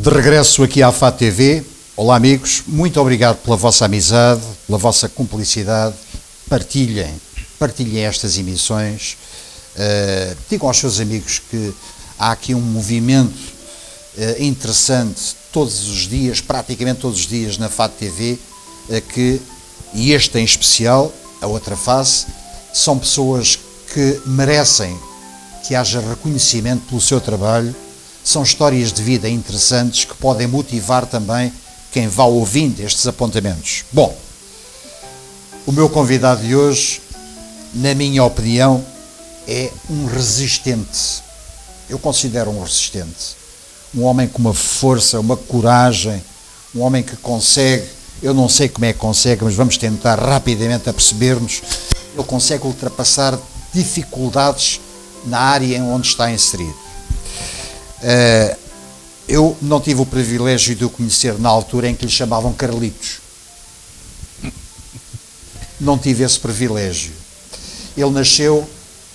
De regresso aqui à FAT TV. Olá amigos, muito obrigado pela vossa amizade, pela vossa cumplicidade. Partilhem estas emissões. Digam aos seus amigos que há aqui um movimento interessante todos os dias, praticamente todos os dias na FAT TV, e este em especial, a outra face, são pessoas que merecem que haja reconhecimento pelo seu trabalho. São histórias de vida interessantes que podem motivar também quem vá ouvindo estes apontamentos. Bom, o meu convidado de hoje, na minha opinião, é um resistente. Eu considero um resistente. Um homem com uma força, uma coragem, um homem que consegue, eu não sei como é que consegue, mas vamos tentar rapidamente aperceber-nos, ele consegue ultrapassar dificuldades na área em onde está inserido. Eu não tive o privilégio de o conhecer na altura em que lhe chamavam Carlitos. Não tive esse privilégio. Ele nasceu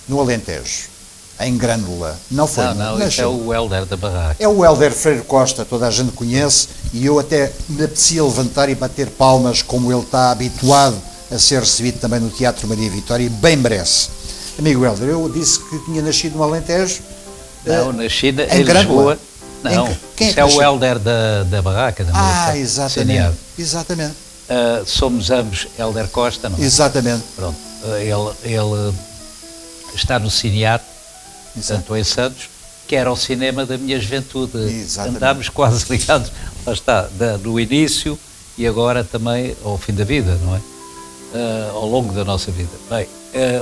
no Alentejo, em Grândola. Não foi? Não, isso é o Hélder da Barraca. É o Hélder Freire Costa, toda a gente conhece, e eu até me apetecia levantar e bater palmas, como ele está habituado a ser recebido também no Teatro Maria Vitória, e bem merece. Amigo Hélder, eu disse que tinha nascido no Alentejo. Não, nasci em Lisboa. Não, quem isso é o Hélder da Barraca. Da exatamente. Exatamente. Somos ambos Hélder Costa, não é? Exatamente. Pronto, ele está no Cinear, tanto em Santos, que era o cinema da minha juventude. Exatamente. Andámos quase ligados, lá está, do início e agora também ao fim da vida, não é? Ao longo da nossa vida. Bem,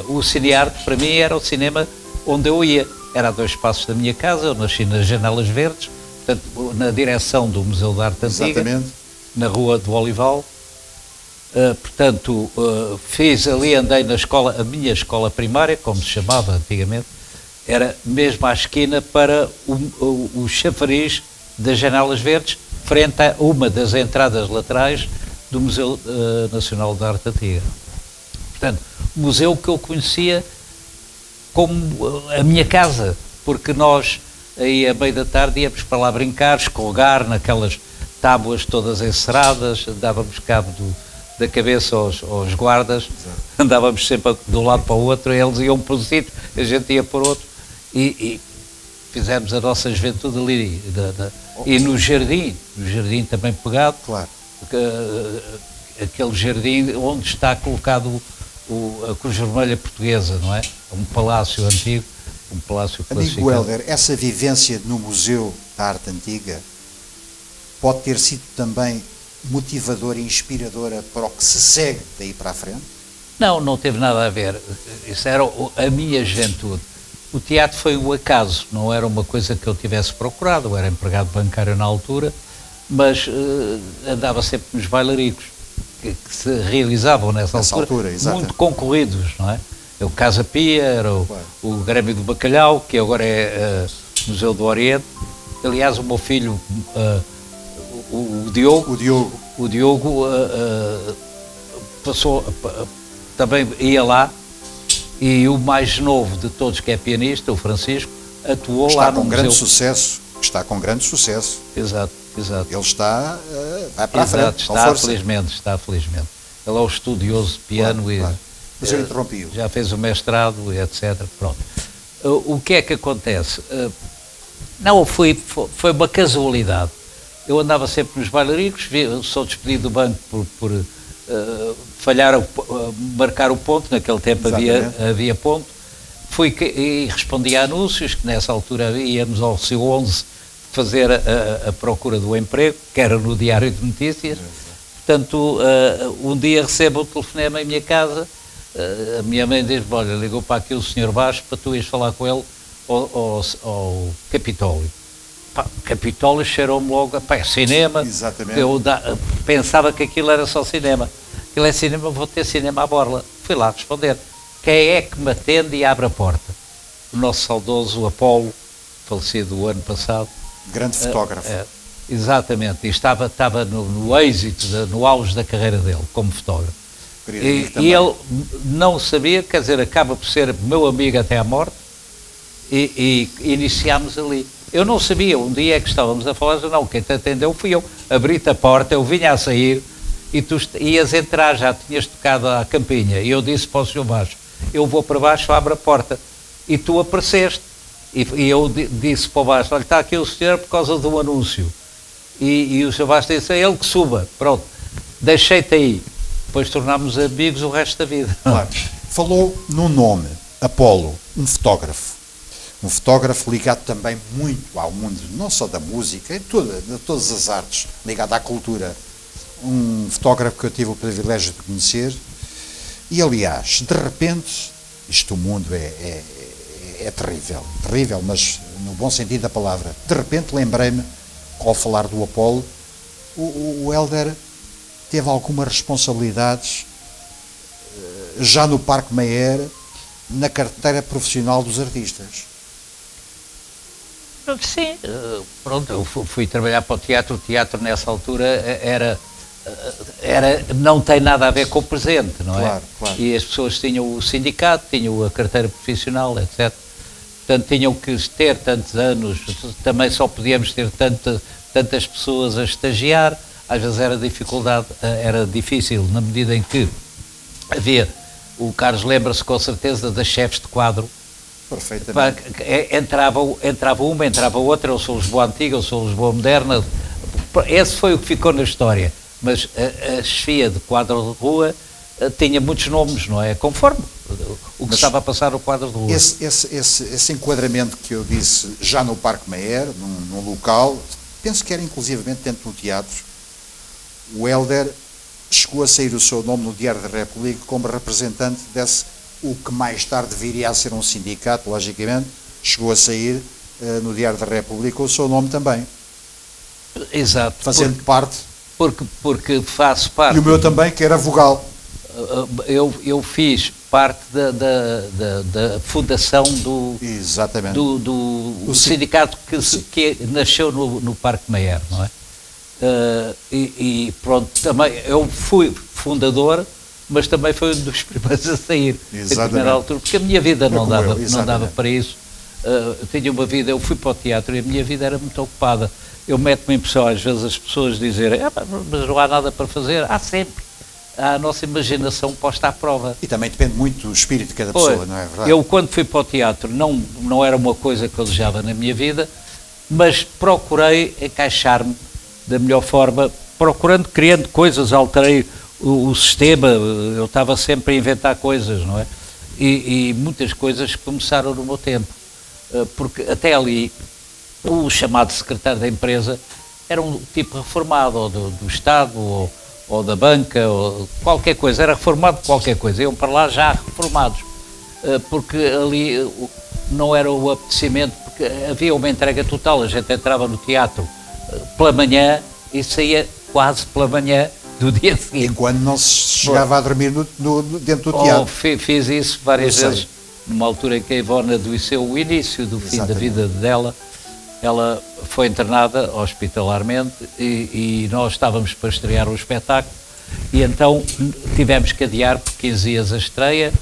o Cinear, para mim, era o cinema onde eu ia. Era a 2 passos da minha casa, eu nasci nas Janelas Verdes, portanto, na direção do Museu de Arte Antiga, exatamente, na Rua do Olival. Portanto, fiz ali, andei na escola, a minha escola primária, como se chamava antigamente, era mesmo à esquina para o chafariz das Janelas Verdes, frente a uma das entradas laterais do Museu Nacional de Arte Antiga. Portanto, museu que eu conhecia como a minha casa, porque nós, aí à meia da tarde, íamos para lá brincar, escorregar naquelas tábuas todas enceradas, dávamos cabo da cabeça aos guardas, exato, andávamos sempre de um lado para o outro, eles iam para um sítio, a gente ia para o outro, e fizemos a nossa juventude ali, e no jardim também pegado, claro, aquele jardim onde está colocado a Cruz Vermelha Portuguesa, não é? Um palácio antigo, um palácio classificado. Amigo Hélder, essa vivência no Museu da Arte Antiga pode ter sido também motivadora e inspiradora para o que se segue daí para a frente? Não teve nada a ver. Isso era a minha juventude. O teatro foi um acaso, não era uma coisa que eu tivesse procurado. Eu era empregado bancário na altura, mas andava sempre nos bailaricos que se realizavam nessa altura muito concorridos, não é? O Casa Pia, era o Grêmio do Bacalhau, que agora é Museu do Oriente. Aliás, o meu filho, o Diogo passou, também ia lá, e o mais novo de todos, que é pianista, o Francisco, atuou lá no museu. Está com grande sucesso. Exato. Ele está vai para a frente, está felizmente. Ele é um estudioso de piano, claro. Mas eu interrompi-o. Já fez o mestrado, etc. Pronto. O que é que acontece? Não, foi uma casualidade. Eu andava sempre nos bailaricos, sou despedido do banco por falhar, marcar o ponto, naquele tempo havia ponto. Fui e respondi a anúncios, que nessa altura íamos ao C11 fazer a procura do emprego, que era no Diário de Notícias. Portanto, um dia recebo um telefonema em minha casa, a minha mãe diz: olha, ligou para aqui o Sr. Baixo para tu ires falar com ele ao Capitólio. Capitólio cheirou-me logo, é cinema. Exatamente. Eu pensava que aquilo era só cinema. Aquilo é cinema, vou ter cinema à borla. Fui lá responder. Quem é que me atende e abre a porta? O nosso saudoso Apolo, falecido o ano passado. Grande fotógrafo. Exatamente, e estava no êxito, no auge da carreira dele, como fotógrafo. E ele não sabia, quer dizer, acaba por ser meu amigo até à morte, e iniciámos ali. Eu não sabia, um dia é que estávamos a falar, não, quem te atendeu fui eu. Abri-te a porta, eu vinha a sair e tu ias entrar, já tinhas tocado a campainha. E eu disse para o Sr. Vasco, eu vou para baixo, abre a porta. E tu apareceste. E eu disse para o Vasco, olha, está aqui o senhor por causa do anúncio. E o Sr. Vasco disse, é ele que suba. Pronto, deixei-te aí. Depois tornámos amigos o resto da vida. Claro. Falou no nome, Apolo, um fotógrafo ligado também muito ao mundo, não só da música, de todas as artes, ligado à cultura. Um fotógrafo que eu tive o privilégio de conhecer. E, aliás, de repente, o mundo é terrível, terrível, mas no bom sentido da palavra. De repente lembrei-me, ao falar do Apolo, o Hélder teve algumas responsabilidades já no Parque Mayer, na carteira profissional dos artistas. Sim, pronto, eu fui trabalhar para o teatro nessa altura não tem nada a ver com o presente, não é? Claro, claro. E as pessoas tinham o sindicato, tinham a carteira profissional, etc. Portanto, tinham que ter tantos anos, também só podíamos ter tantas pessoas a estagiar, às vezes era difícil, na medida em que havia, o Carlos lembra-se com certeza das chefes de quadro. Perfeitamente. Entrava uma, entrava outra, eu sou Lisboa Antiga, eu sou Lisboa Moderna, esse foi o que ficou na história, mas a chefia de quadro de rua tinha muitos nomes, não é? Conforme o que estava a passar no quadro de rua. Esse enquadramento que eu disse já no Parque Mayer, num local, penso que era inclusivamente dentro do teatro, o Hélder chegou a sair o seu nome no Diário da República como representante o que mais tarde viria a ser um sindicato, logicamente, chegou a sair no Diário da República o seu nome também. Exato. Fazendo parte. Porque faço parte. E o meu também, que era vogal. Eu fiz parte da fundação do sindicato que nasceu no Parque Mayer, não é? E pronto, também eu fui fundador, mas também foi um dos primeiros a sair em primeira altura, porque a minha vida não dava para isso. Tinha uma vida, eu fui para o teatro e a minha vida era muito ocupada. Eu meto-me em impressão, às vezes as pessoas dizerem, mas não há nada para fazer. Há sempre. Há a nossa imaginação posta à prova. E também depende muito do espírito de cada pessoa, não é verdade? Eu, quando fui para o teatro, não era uma coisa que eu desejava na minha vida, mas procurei encaixar-me da melhor forma, criando coisas, alterei o sistema, eu estava sempre a inventar coisas, não é? E muitas coisas começaram no meu tempo, porque até ali o chamado secretário da empresa era um tipo reformado, ou do Estado, ou da banca, ou qualquer coisa, era reformado de qualquer coisa, iam para lá já reformados, porque ali não era o apetecimento, porque havia uma entrega total, a gente entrava no teatro pela manhã e saía quase pela manhã do dia seguinte. E quando não se chegava a dormir dentro do teatro. Fiz isso várias vezes, numa altura em que a Ivone adoeceu, o início do fim da vida dela, ela foi internada hospitalarmente e nós estávamos para estrear o espetáculo e então tivemos que adiar por 15 dias a estreia,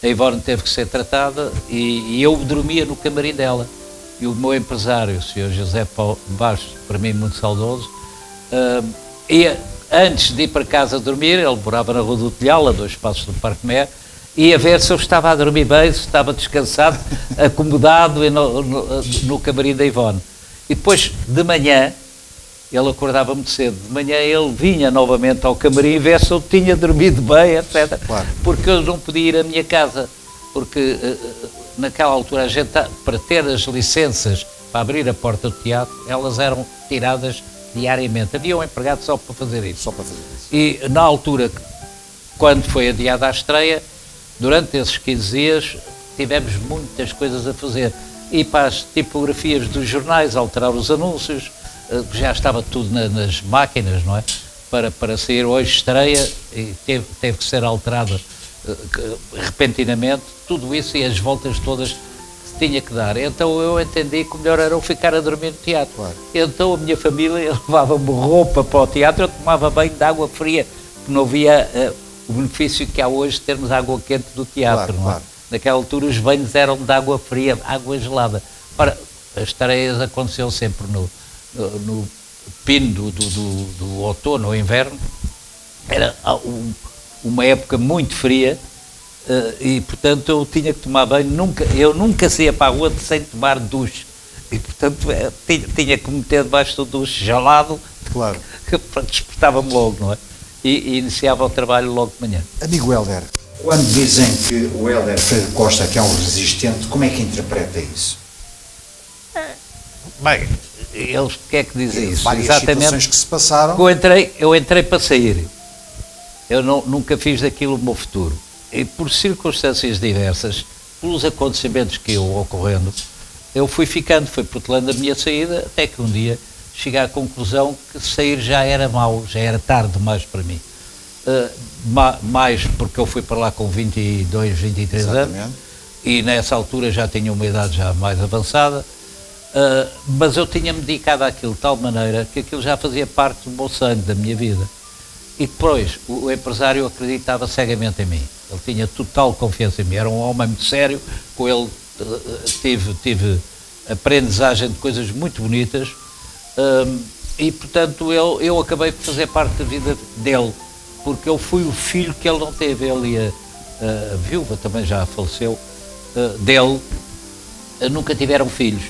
a Ivone teve que ser tratada e eu dormia no camarim dela. E o meu empresário, o Sr. José Paulo Bastos, para mim muito saudoso, antes de ir para casa dormir, ele morava na Rua do Telhal, a 2 passos do Parque Mayer, ia ver se eu estava a dormir bem, se estava descansado, acomodado no camarim da Ivone. E depois, de manhã, ele acordava muito cedo, de manhã ele vinha novamente ao camarim ver se eu tinha dormido bem, etc. Claro. Porque eu não podia ir à minha casa, porque naquela altura a gente, para ter as licenças para abrir a porta do teatro, elas eram tiradas diariamente. Havia um empregado só para fazer isso. E na altura, quando foi adiada a estreia, durante esses 15 dias, tivemos muitas coisas a fazer. E para as tipografias dos jornais, alterar os anúncios, já estava tudo nas máquinas, não é? Para sair hoje estreia, e teve que ser alterado repentinamente, tudo isso e as voltas todas que se tinha que dar. Então eu entendi que o melhor era eu ficar a dormir no teatro. Claro. Então a minha família levava-me roupa para o teatro, eu tomava banho de água fria, porque não havia o benefício que há hoje de termos água quente do teatro. Claro, não é? Claro. Naquela altura os banhos eram de água fria, água gelada. Ora, as estreias aconteciam sempre no pino do outono ou inverno. Era uma época muito fria, e portanto eu tinha que tomar banho, eu nunca saía para a rua sem tomar duche, e portanto tinha que me meter debaixo do duche gelado, claro, que despertava-me logo, não é? E iniciava o trabalho logo de manhã. Amigo Hélder, quando dizem que o Hélder Freire Costa que é um resistente, como é que interpreta isso? Bem, eles o que é que dizem isso? Várias situações que se passaram. Eu entrei para sair. Eu nunca fiz daquilo o meu futuro. E por circunstâncias diversas, pelos acontecimentos que iam ocorrendo, eu fui protelando a minha saída, até que um dia cheguei à conclusão que sair já era mau, já era tarde demais para mim. Mais porque eu fui para lá com 22, 23 Exatamente. anos, e nessa altura já tinha uma idade já mais avançada, mas eu tinha-me dedicado àquilo de tal maneira que aquilo já fazia parte do meu sangue, da minha vida. E depois, o empresário acreditava cegamente em mim. Ele tinha total confiança em mim. Era um homem muito sério, com ele tive aprendizagem de coisas muito bonitas, e, portanto, eu acabei por fazer parte da vida dele, porque eu fui o filho que ele não teve. Ele e a viúva também já faleceu, dele, nunca tiveram filhos.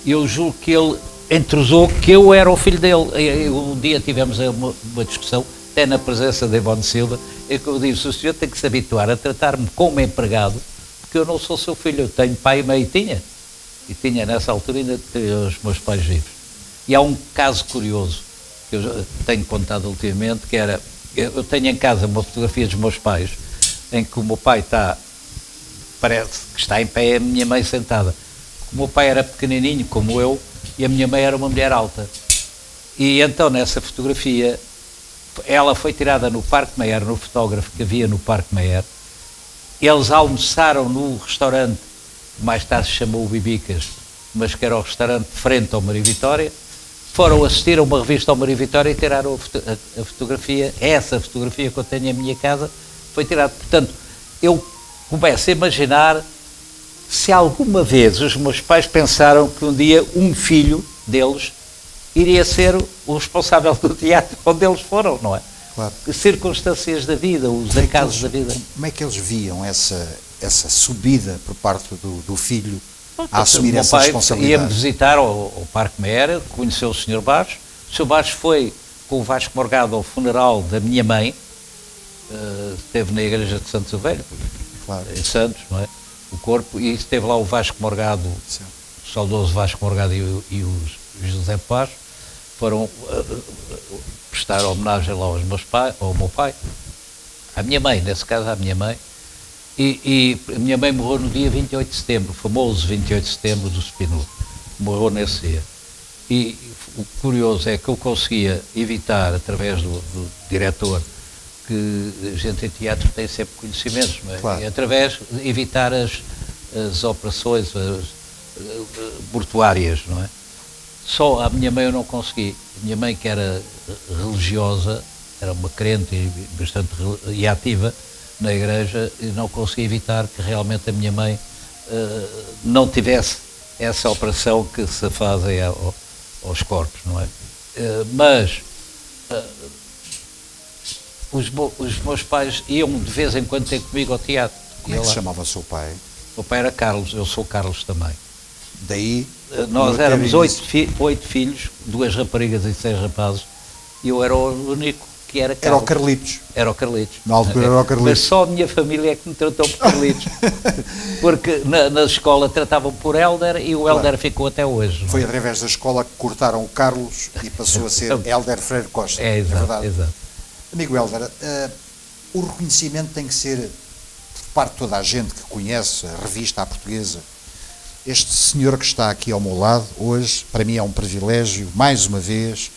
E eu julgo que ele entrosou que eu era o filho dele. Um dia tivemos uma discussão, até na presença de Ivone Silva, em que eu disse: o senhor tem que se habituar a tratar-me como empregado, porque eu não sou seu filho, eu tenho pai e mãe, e tinha nessa altura ainda os meus pais vivos. E há um caso curioso, que eu já tenho contado ultimamente, que era, eu tenho em casa uma fotografia dos meus pais, em que o meu pai parece que está em pé e a minha mãe sentada. O meu pai era pequenininho, como eu, e a minha mãe era uma mulher alta. E então, nessa fotografia, ela foi tirada no Parque Mayer, no fotógrafo que havia no Parque Mayer. Eles almoçaram no restaurante, que mais tarde se chamou o Bibicas, mas que era o restaurante frente ao Maria Vitória. Foram assistir a uma revista ao Maria Vitória e tiraram a fotografia. Essa fotografia que eu tenho em minha casa foi tirada. Portanto, eu começo a imaginar se alguma vez os meus pais pensaram que um dia um filho deles iria ser o responsável do teatro onde eles foram, não é? Claro. Circunstâncias da vida, os acasos da vida. Como é que eles viam essa subida por parte do filho a assumir essa responsabilidade? Ia-me visitar ao Parque Mayer, conheceu o Sr. Barros. O Sr. Barros foi com o Vasco Morgado ao funeral da minha mãe, esteve na igreja de Santos o Velho, claro, em Santos, não é? O corpo, e esteve lá o Vasco Morgado, o saudoso Vasco Morgado e o José Paz, foram prestar homenagem lá ao meu pai, à minha mãe, nesse caso à minha mãe, e a minha mãe morreu no dia 28 de setembro, o famoso 28 de setembro do Spinoza, morreu nesse dia. E o curioso é que eu conseguia evitar, através do diretor, que a gente em teatro tem sempre conhecimentos, não é? Claro. E através de evitar as operações mortuárias, não é? Só a minha mãe eu não consegui. A minha mãe, que era religiosa, era uma crente e bastante ativa na igreja, e não consegui evitar que realmente a minha mãe não tivesse essa operação que se fazem aos corpos, não é? Mas os meus pais iam de vez em quando ter comigo ao teatro. Como é que se chamava o seu pai? O meu pai era Carlos, eu sou Carlos também. Daí? Nós éramos 8 filhos, 2 raparigas e 6 rapazes, e eu era o único que era Carlos. Era o Carlitos. Era o Carlitos. Na altura era o Carlitos. Mas só a minha família é que me tratou por Carlitos. Porque na escola tratavam por Hélder e o Hélder, claro, ficou até hoje. Foi através da escola que cortaram o Carlos e passou a ser Hélder Freire Costa. É, exato, verdade? Exato. Amigo Hélder, o reconhecimento tem que ser por parte de toda a gente que conhece a revista à portuguesa. Este senhor que está aqui ao meu lado hoje, para mim é um privilégio, mais uma vez,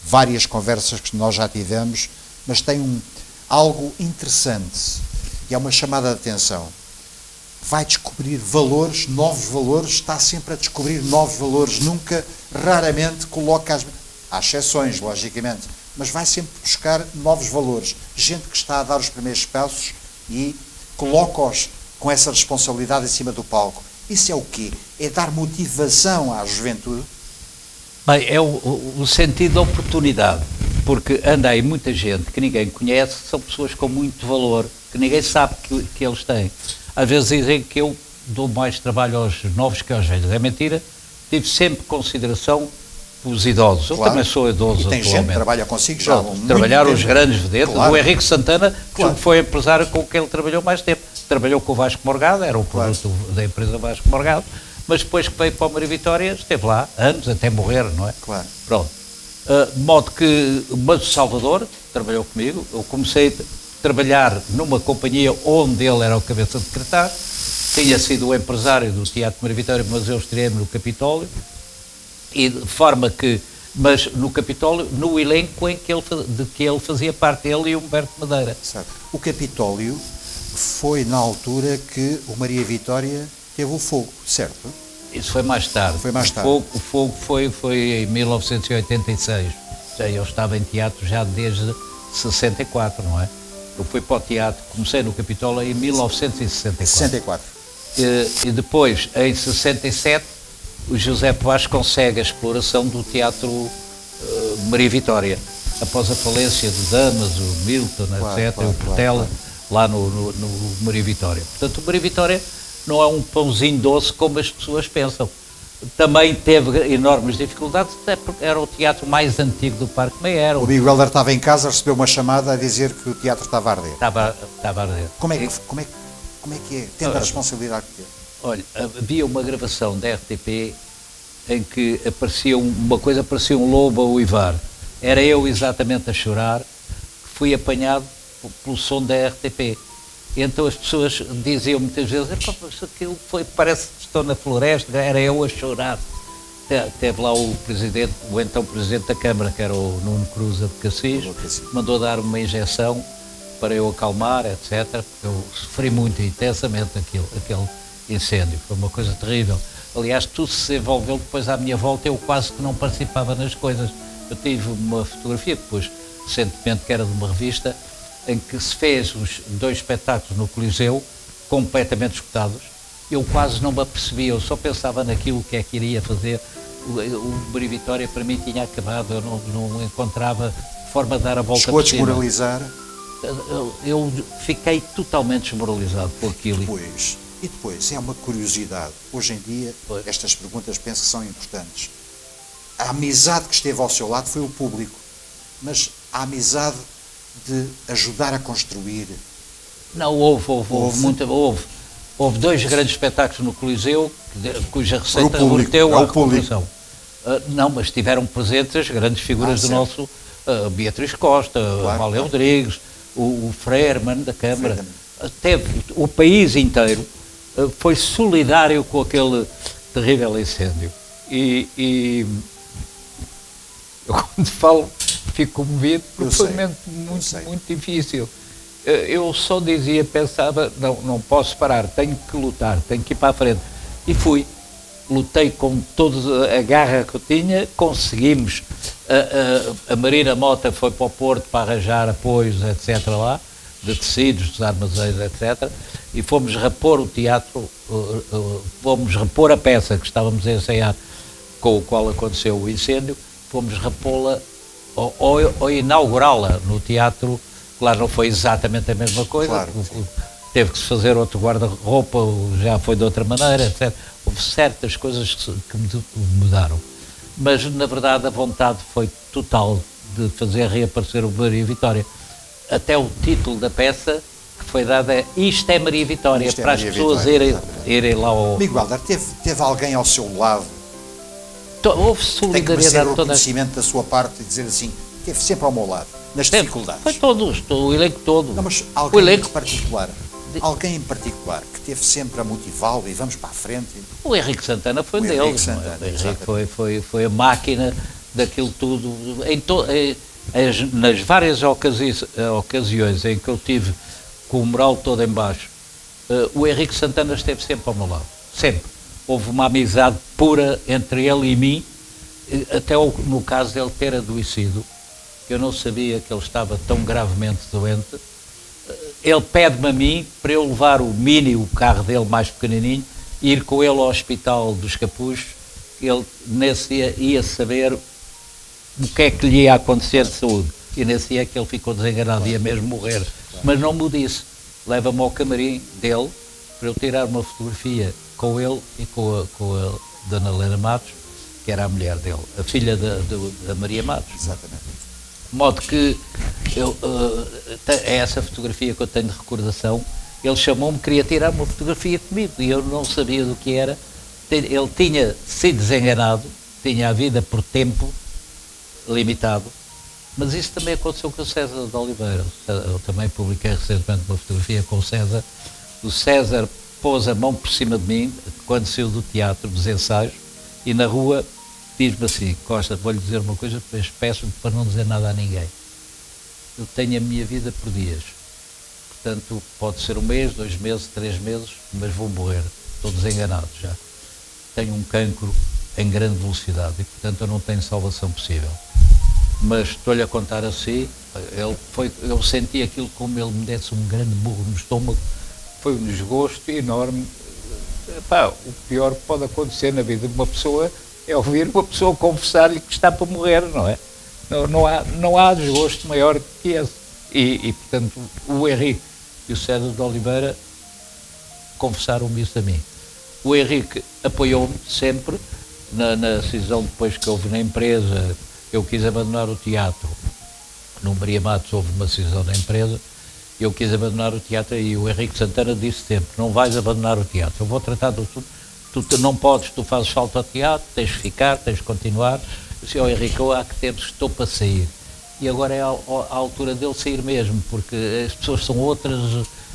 várias conversas que nós já tivemos, mas tem algo interessante e é uma chamada de atenção. Vai descobrir valores, novos valores, está sempre a descobrir novos valores, nunca, raramente coloca há exceções, logicamente, mas vai sempre buscar novos valores. Gente que está a dar os primeiros passos e coloca-os com essa responsabilidade em cima do palco. Isso é o quê? É dar motivação à juventude? Bem, é o sentido da oportunidade, porque anda aí muita gente que ninguém conhece, são pessoas com muito valor, que ninguém sabe que eles têm. Às vezes dizem que eu dou mais trabalho aos novos que aos velhos. É mentira. Tive sempre consideração pelos idosos. Eu também sou idoso atualmente. Tem gente que trabalha consigo já. Trabalhar os grandes vedetas. O Henrique Santana foi empresário com quem ele trabalhou mais tempo. Trabalhou com o Vasco Morgado, era o produto da empresa Vasco Morgado, mas depois que veio para o Maria Vitória, esteve lá anos, até morrer, não é? Claro. Pronto. De modo que, mas o Salvador trabalhou comigo. Eu comecei a trabalhar numa companhia onde ele era o cabeça de cartaz. Tinha sido o empresário do Teatro Maria Vitória, mas eu estreiei-me no Capitólio, e de forma que, mas no Capitólio, no elenco de que ele fazia parte, ele e o Humberto Madeira. Certo. O Capitólio foi na altura que o Maria Vitória teve o fogo, certo? Isso foi mais tarde. Foi mais tarde. O fogo foi em 1986. Já eu estava em teatro já desde 64, não é? Eu fui para o teatro, comecei no Capitólio em 1964. 64. E depois, em 67, o José Paz consegue a exploração do Teatro Maria Vitória, após a falência de Damas, o Milton, etc., o Portela, lá no Maria Vitória. Portanto, o Maria Vitória não é um pãozinho doce como as pessoas pensam. Também teve enormes dificuldades, até porque era o teatro mais antigo do Parque Meyer. O Big Welder estava em casa, recebeu uma chamada a dizer que o teatro estava a arder. Estava a arder. Como é que é? Tendo a responsabilidade que teve. Olha, havia uma gravação da RTP em que aparecia parecia um lobo a uivar. Era eu exatamente a chorar, que fui apanhado pelo som da RTP. E então as pessoas diziam muitas vezes, aquilo parece que estou na floresta, era eu a chorar. Teve lá o então presidente da Câmara, que era o Nuno Cruz de Cassis, mandou dar uma injeção para eu acalmar, etc. Eu sofri muito intensamente aquele incêndio, foi uma coisa terrível. Aliás, tudo se desenvolveu depois à minha volta, eu quase que não participava nas coisas. Eu tive uma fotografia, depois, recentemente, que era de uma revista, em que se fez os 2 espetáculos no Coliseu, completamente escutados. Eu quase não me apercebia, eu só pensava naquilo que é que iria fazer. O Maria Vitória, para mim, tinha acabado, eu não encontrava forma de dar a volta Chegou por cima. A desmoralizar? Eu fiquei totalmente desmoralizado por aquilo. E depois, é uma curiosidade. Hoje em dia, estas perguntas penso que são importantes. A amizade que esteve ao seu lado foi o público, mas a amizade de ajudar a construir... Não, houve 2 grandes espetáculos no Coliseu, cuja receita reverteu à recuperação. Não, mas estiveram presentes as grandes figuras do nosso... Beatriz Costa, Valéo Rodrigues, o Freirman da Câmara. Teve o país inteiro, foi solidário com aquele terrível incêndio. E eu, quando falo, fico comovido, porque foi um momento muito difícil. Eu só pensava, não posso parar, tenho que lutar, tenho que ir para a frente. E fui. Lutei com toda a garra que eu tinha, conseguimos. A Marina Mota foi para o Porto para arranjar apoios, etc. lá, de tecidos, dos armazéns, etc. E fomos repor o teatro, fomos repor a peça que estávamos a ensaiar, com o qual aconteceu o incêndio, fomos repô-la ou inaugurá-la no teatro. Claro, não foi exatamente a mesma coisa, claro, teve que se fazer outro guarda-roupa, já foi de outra maneira, etc. Houve certas coisas que mudaram, mas na verdade a vontade foi total de fazer reaparecer o Maria Vitória. Até o título da peça que foi dado é Isto é Maria Vitória, para as pessoas irem lá ao... Miguel Welder, teve alguém ao seu lado? Houve solidariedade. Tem que o reconhecimento da sua parte e dizer assim, esteve sempre ao meu lado, nas dificuldades. Foi o elenco todo. Não, mas alguém em particular que teve sempre a motivá-lo e vamos para a frente. O Henrique Santana foi deles. O Henrique foi a máquina daquilo tudo. Nas várias ocasiões em que eu tive com o moral todo em baixo, o Henrique Santana esteve sempre ao meu lado. Sempre. Houve uma amizade pura entre ele e mim, até no caso dele ter adoecido, que eu não sabia que ele estava tão gravemente doente. Ele pede-me a mim para eu levar o Mini, o carro dele mais pequenininho, ir com ele ao hospital dos Capuchos, ele nesse dia ia saber o que é que lhe ia acontecer de saúde. E nesse dia é que ele ficou desenganado, ia mesmo morrer. Mas não me disse. Leva-me ao camarim dele para eu tirar uma fotografia com ele e com a Dona Helena Matos, que era a mulher dele, a filha da Maria Matos. Exatamente. De modo que é essa fotografia que eu tenho de recordação. Ele chamou-me, queria tirar uma fotografia comigo e eu não sabia do que era. Ele tinha sido desenganado, tinha a vida por tempo limitado, mas isso também aconteceu com o César de Oliveira. Eu também publiquei recentemente uma fotografia com o César. O César pôs a mão por cima de mim quando saiu do teatro, dos ensaios, e na rua diz-me assim: Costa, vou-lhe dizer uma coisa, depois peço-lhe para não dizer nada a ninguém. Eu tenho a minha vida por dias. Portanto, pode ser 1 mês, 2 meses, 3 meses, mas vou morrer. Estou desenganado já. Tenho um cancro em grande velocidade e, portanto, eu não tenho salvação possível. Mas estou-lhe a contar assim, eu senti aquilo como ele me desse um grande burro no estômago. Foi um desgosto enorme. Epá, o pior que pode acontecer na vida de uma pessoa é ouvir uma pessoa confessar-lhe que está para morrer, não é? Não há desgosto maior que esse. E portanto, o Henrique e o César de Oliveira confessaram-me isso a mim. O Henrique apoiou-me sempre na decisão depois que houve na empresa. Eu quis abandonar o teatro. No Maria Matos houve uma decisão da empresa. Eu quis abandonar o teatro e o Henrique Santana disse sempre: não vais abandonar o teatro, eu vou tratar do assunto. Tu não podes, tu fazes falta ao teatro, tens de ficar, tens de continuar. Eu disse: Henrique, eu há que tempos estou para sair. E agora é a altura dele sair mesmo, porque as pessoas são outras,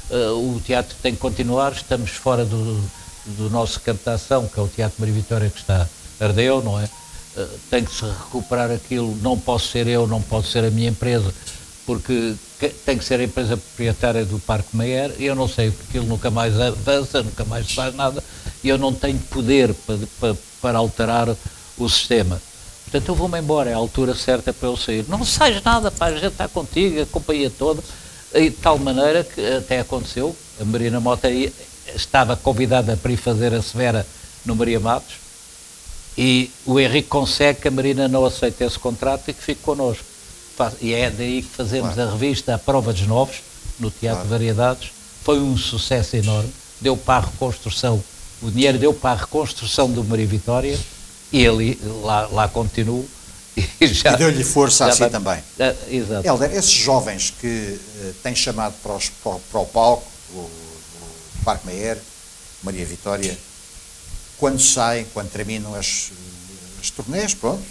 o teatro tem que continuar, estamos fora do nosso campo de ação, que é o Teatro Maria Vitória, que ardeu, não é? Tem que se recuperar aquilo, não posso ser eu, não pode ser a minha empresa, porque tem que ser a empresa proprietária do Parque Mayer, e eu não sei, porque aquilo nunca mais avança, nunca mais se faz nada, e eu não tenho poder para alterar o sistema. Portanto, eu vou-me embora, é a altura certa para eu sair. Não sais nada, pá, a gente está contigo, a companhia toda, e de tal maneira que até aconteceu, a Marina Mota estava convidada para ir fazer a Severa no Maria Matos, e o Henrique consegue que a Marina não aceite esse contrato e que fique connosco. E é daí que fazemos a revista A Prova dos Novos, no Teatro de Variedades. Foi um sucesso enorme, deu para a reconstrução, o dinheiro deu para a reconstrução do Maria Vitória, e ele lá continua. E deu-lhe força assim também. Exato. Hélder, esses jovens que têm chamado para o palco, o Parque Mayer, Maria Vitória, quando saem, quando terminam as turnês, pronto,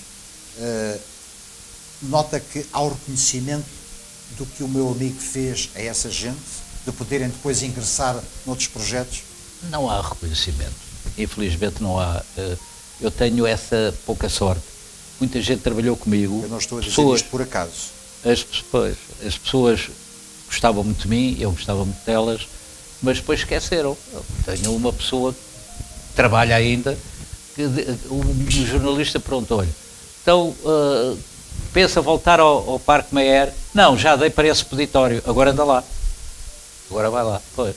nota que há o reconhecimento do que o meu amigo fez a essa gente, de poderem depois ingressar noutros projetos? Não há reconhecimento. Infelizmente não há. Eu tenho essa pouca sorte. Muita gente trabalhou comigo. Eu não estou a dizer isto por acaso. As pessoas gostavam muito de mim, eu gostava muito delas, mas depois esqueceram. Eu tenho uma pessoa que trabalha ainda, um jornalista perguntou-lhe: então, pensa voltar ao Parque Mayer? Não, já dei para esse peditório, agora anda lá. Agora vai lá. Foi.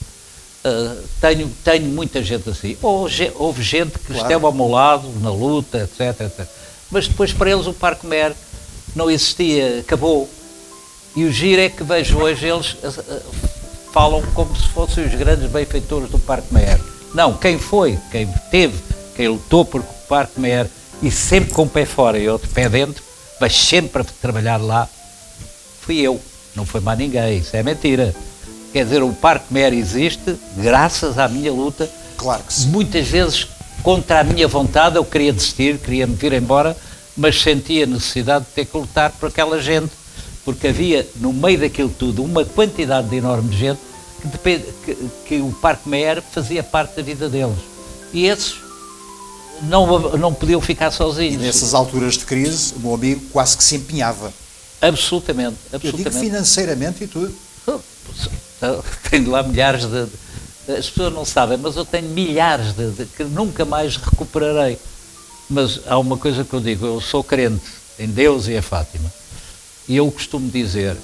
Tenho muita gente assim. Houve gente que esteve ao meu lado, na luta, etc. Mas depois para eles o Parque Mayer não existia, acabou. E o giro é que vejo hoje eles falam como se fossem os grandes benfeitores do Parque Mayer. Não, quem foi, quem teve, quem lutou por o Parque Mayer e sempre com o pé fora e outro pé dentro, mas sempre a trabalhar lá, fui eu, não foi mais ninguém, isso é mentira. Quer dizer, o Parque Mayer existe graças à minha luta. Claro que sim. Muitas vezes, contra a minha vontade, eu queria desistir, queria me vir embora, mas sentia a necessidade de ter que lutar por aquela gente, porque havia, no meio daquilo tudo, uma quantidade enorme de gente que o Parque Mayer fazia parte da vida deles. E esses não podiam ficar sozinhos. E nessas alturas de crise, o meu amigo quase que se empenhava. Absolutamente. Eu digo financeiramente e tudo. Tenho lá milhares as pessoas não sabem, mas eu tenho milhares que nunca mais recuperarei. Mas há uma coisa que eu digo: eu sou crente em Deus e a Fátima, e eu costumo dizer,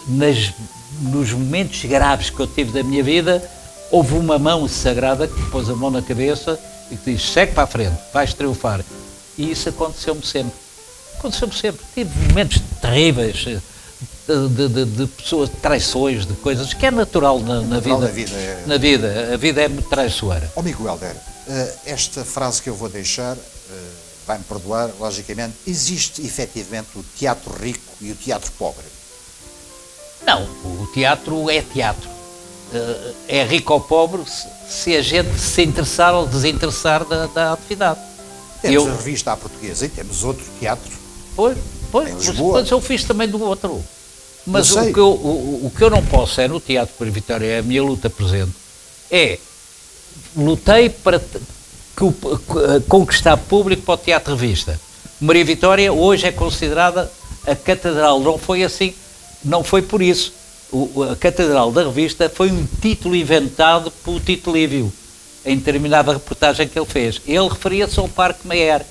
nos momentos graves que eu tive da minha vida, houve uma mão sagrada que pôs a mão na cabeça e que diz, segue para a frente, vais triunfar. E isso aconteceu-me sempre. Aconteceu-me sempre. Tive momentos terríveis de pessoas, de traições, de coisas, que é natural na vida. Na vida. A vida é muito traiçoeira. Amigo Helder, esta frase que eu vou deixar, vai-me perdoar, logicamente, existe efetivamente o teatro rico e o teatro pobre? Não, o teatro é teatro. É rico ou pobre se a gente se interessar ou desinteressar da atividade. Temos a revista à portuguesa e temos outro teatro. Pois, mas eu fiz também do outro. Mas o que eu não posso é, no Teatro Maria Vitória, é a minha luta presente, lutei para conquistar público para o Teatro Revista. Maria Vitória hoje é considerada a catedral, não foi assim, não foi por isso. A Catedral da Revista foi um título inventado pelo Tito Livio, em determinada reportagem que ele fez. Ele referia-se ao Parque Mayer.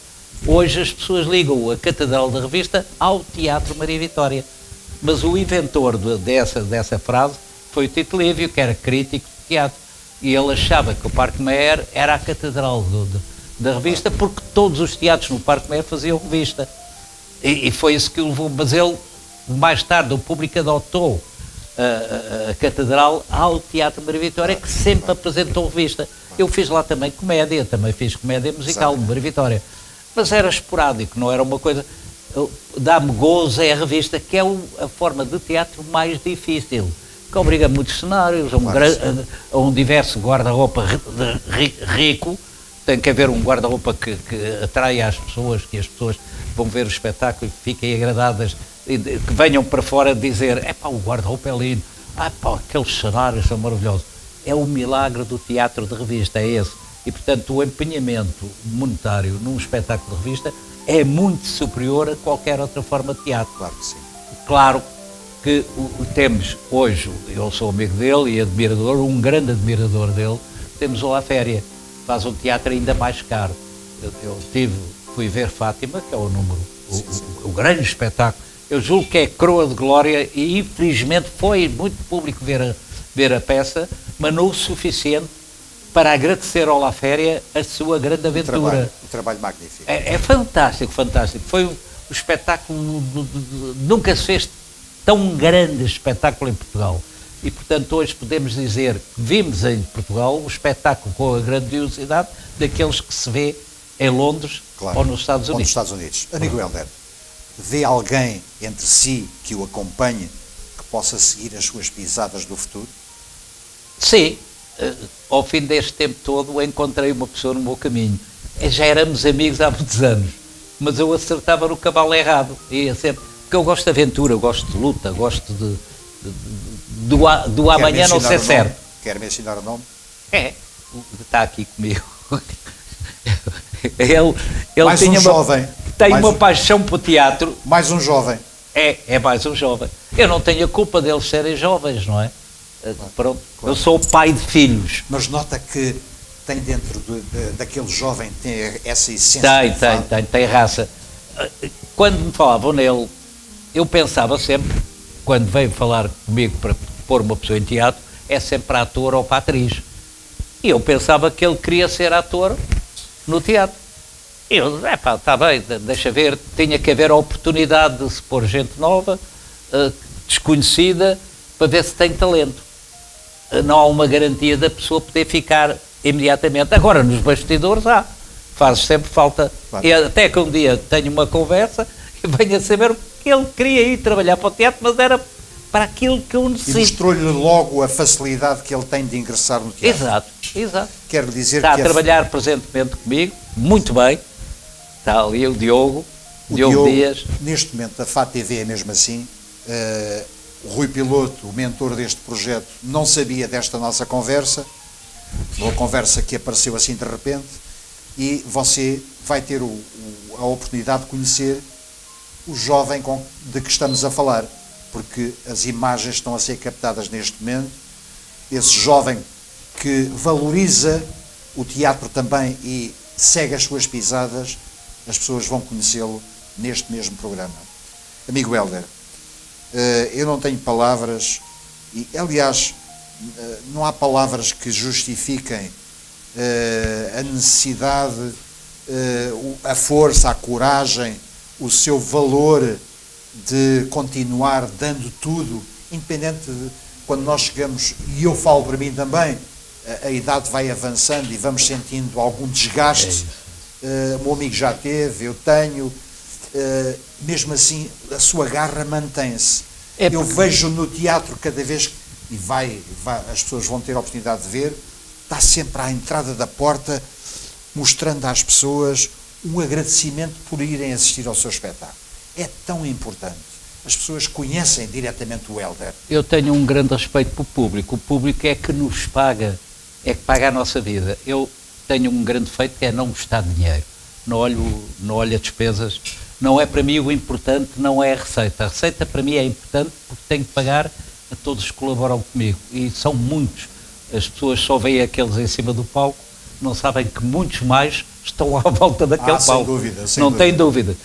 Hoje as pessoas ligam a Catedral da Revista ao Teatro Maria Vitória. Mas o inventor dessa frase foi o Tito Livio, que era crítico de teatro. E ele achava que o Parque Mayer era a Catedral da Revista, porque todos os teatros no Parque Mayer faziam revista. E foi isso que o levou. Mas ele, mais tarde, o público adotou a Catedral ao Teatro Maria Vitória, que sempre apresentou revista. Eu fiz lá também comédia, fiz comédia musical no Maria Vitória. Mas era esporádico, não era uma coisa... Dá-me gozo é a revista, que é a forma de teatro mais difícil, que obriga a muitos cenários, a um diverso guarda-roupa rico. Tem que haver um guarda-roupa que atrai as pessoas, que as pessoas vão ver o espetáculo e fiquem agradadas, que venham para fora dizer, o guarda-roupa é lindo, aqueles cenários são maravilhosos. É o milagre do teatro de revista, é esse. E, portanto, o empenhamento monetário num espetáculo de revista é muito superior a qualquer outra forma de teatro. Claro que sim. Claro que temos hoje, eu sou amigo dele e admirador, um grande admirador dele, temos o La Féria, faz um teatro ainda mais caro. Eu fui ver Fátima, que é o número, o grande espetáculo. Eu julgo que é Coroa de Glória e, infelizmente, foi muito público ver a peça, mas não o suficiente para agradecer ao La Féria a sua grande aventura. Um trabalho magnífico. É fantástico, fantástico. Foi um espetáculo, nunca se fez tão grande espetáculo em Portugal. E, portanto, hoje podemos dizer que vimos em Portugal o espetáculo com a grandiosidade daqueles que se vê em Londres ou nos Estados Unidos. Amigo Helder, vê alguém entre si que o acompanhe, que possa seguir as suas pisadas do futuro? Sim. Ao fim deste tempo todo encontrei uma pessoa no meu caminho. Já éramos amigos há muitos anos, mas eu acertava no cavalo errado. Ia sempre, porque eu gosto de aventura, eu gosto de luta, gosto do amanhã não ser certo. Quer-me ensinar o nome? Está aqui comigo. Ele mais tinha um jovem. Tem uma paixão para o teatro. Mais um jovem. É mais um jovem. Eu não tenho a culpa deles serem jovens, não é? Pronto. Eu sou pai de filhos. Mas nota que tem dentro daquele jovem, tem essa essência. Tem raça. Quando me falavam nele, eu pensava sempre, quando veio falar comigo para pôr uma pessoa em teatro, é sempre para ator ou para atriz. E eu pensava que ele queria ser ator no teatro. E eu disse, está bem, deixa ver, tinha que haver a oportunidade de se pôr gente nova, desconhecida, para ver se tem talento. Não há uma garantia da pessoa poder ficar imediatamente. Agora, nos bastidores faz sempre falta. Claro. E até que um dia tenho uma conversa e venho a saber que ele queria ir trabalhar para o teatro, mas era para aquilo que eu necessito. E mostrou-lhe logo a facilidade que ele tem de ingressar no teatro. Exato. Quero dizer está que a trabalhar presentemente comigo, muito bem. Está ali o Diogo Dias. Neste momento, a FATV é mesmo assim. O Rui Piloto, o mentor deste projeto, não sabia desta nossa conversa, uma conversa que apareceu assim de repente, e você vai ter a oportunidade de conhecer o jovem de que estamos a falar, porque as imagens estão a ser captadas neste momento, esse jovem que valoriza o teatro também e segue as suas pisadas, as pessoas vão conhecê-lo neste mesmo programa. Amigo Helder, eu não tenho palavras e, aliás, não há palavras que justifiquem a necessidade, a força, a coragem, o seu valor de continuar dando tudo, independente de quando nós chegamos, e eu falo para mim também, a idade vai avançando e vamos sentindo algum desgaste. O meu amigo já teve, eu tenho, mesmo assim a sua garra mantém-se. Eu vejo no teatro cada vez, e as pessoas vão ter a oportunidade de ver, está sempre à entrada da porta, mostrando às pessoas um agradecimento por irem assistir ao seu espetáculo. É tão importante. As pessoas conhecem diretamente o Hélder. Eu tenho um grande respeito pelo público. O público é que nos paga, é que paga a nossa vida. Eu tenho um grande defeito, que é não gostar de dinheiro. Não olho as despesas. Não é para mim o importante, não é a receita. A receita para mim é importante porque tenho que pagar a todos que colaboram comigo. E são muitos. As pessoas só veem aqueles em cima do palco, não sabem que muitos mais estão à volta daquele palco. Sem dúvida. Não tem dúvida.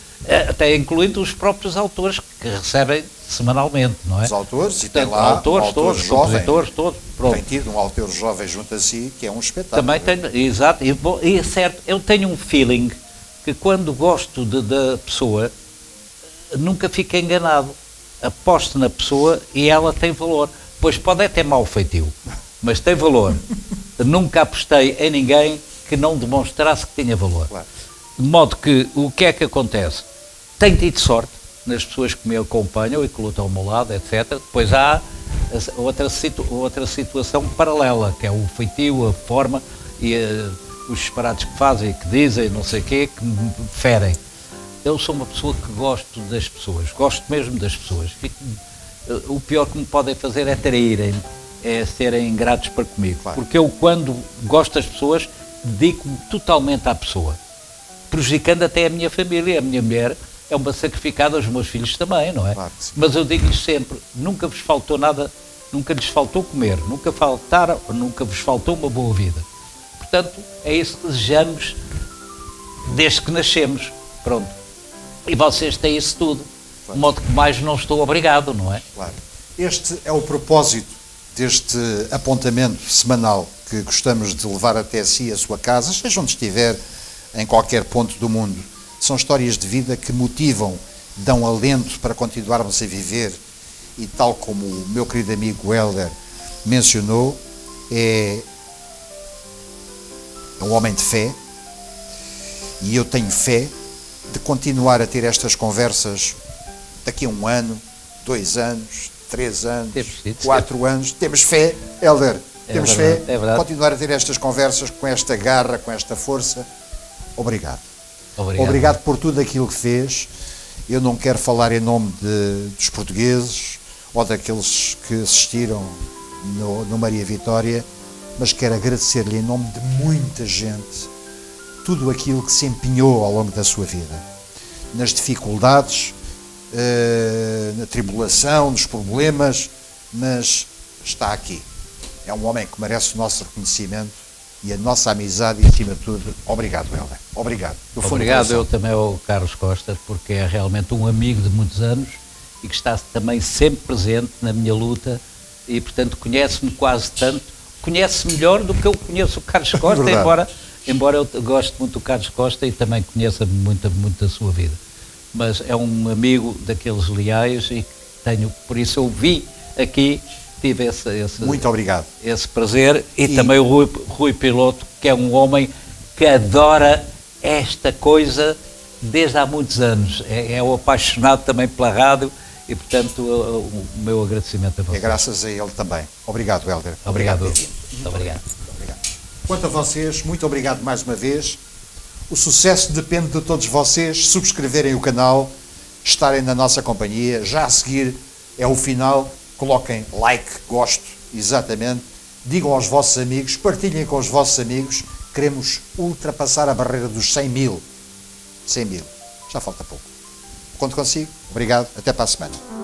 Até incluindo os próprios autores que recebem semanalmente, não é? Os autores, portanto, e tem lá autores todos, compositores todos. Pronto. Tem tido um autor jovem junto a si, que é um espetáculo. Também tenho, exato, e é certo, eu tenho um feeling que quando gosto da pessoa, nunca fico enganado. Aposto na pessoa e ela tem valor. Pois pode até ter mau feitio, mas tem valor. Nunca apostei em ninguém que não demonstrasse que tinha valor. Claro. De modo que, o que é que acontece? Tenho tido sorte nas pessoas que me acompanham e que lutam ao meu lado, etc. Depois há outra situação paralela, que é o feitio, a forma e os disparates que fazem, que dizem, não sei o quê, que me ferem. Eu sou uma pessoa que gosto das pessoas, gosto mesmo das pessoas. O pior que me podem fazer é traírem-me, é serem ingratos para comigo. Claro. Porque eu, quando gosto das pessoas, dedico-me totalmente à pessoa, prejudicando até a minha família. A minha mulher é uma sacrificada, os meus filhos também, não é? Claro. Mas eu digo-lhes sempre, nunca vos faltou nada, nunca lhes faltou comer, nunca vos faltou uma boa vida. Portanto, é isso que desejamos desde que nascemos. Pronto. E vocês têm isso tudo. Claro. De modo que mais não estou obrigado, não é? Claro. Este é o propósito deste apontamento semanal que gostamos de levar até si, a sua casa, seja onde estiver, em qualquer ponto do mundo. São histórias de vida que motivam, dão alento para continuarmos a viver, e tal como o meu querido amigo Hélder mencionou, é um homem de fé, e eu tenho fé de continuar a ter estas conversas daqui a 1 ano, 2 anos, 3 anos, 4 anos. Temos fé, Hélder, temos fé, continuar a ter estas conversas com esta garra, com esta força. Obrigado. Obrigado por tudo aquilo que fez. Eu não quero falar em nome dos portugueses ou daqueles que assistiram no Maria Vitória, mas quero agradecer-lhe em nome de muita gente tudo aquilo que se empenhou ao longo da sua vida, nas dificuldades, na tribulação, nos problemas, mas está aqui. É um homem que merece o nosso reconhecimento e a nossa amizade, e acima de tudo, obrigado, Hélder. Obrigado. Obrigado eu também ao Carlos Costa, porque é realmente um amigo de muitos anos e que está também sempre presente na minha luta e, portanto, conhece-me quase tanto, conhece melhor do que eu conheço o Carlos Costa, embora eu goste muito do Carlos Costa e também conheça muito da sua vida. Mas é um amigo daqueles leais e tenho, por isso eu vi aqui, tive esse muito obrigado. Esse prazer e também o Rui Piloto, que é um homem que adora esta coisa desde há muitos anos. É um apaixonado também pela rádio e, portanto, o meu agradecimento a vocês. É graças a ele também. Obrigado, Hélder. Obrigado. Muito obrigado. Quanto a vocês, muito obrigado mais uma vez. O sucesso depende de todos vocês subscreverem o canal, estarem na nossa companhia. Já a seguir é o final. Coloquem like, gosto, exatamente. Digam aos vossos amigos, partilhem com os vossos amigos. Queremos ultrapassar a barreira dos 100 mil. 100 mil. Já falta pouco. Conto consigo. Obrigado. Até para a semana.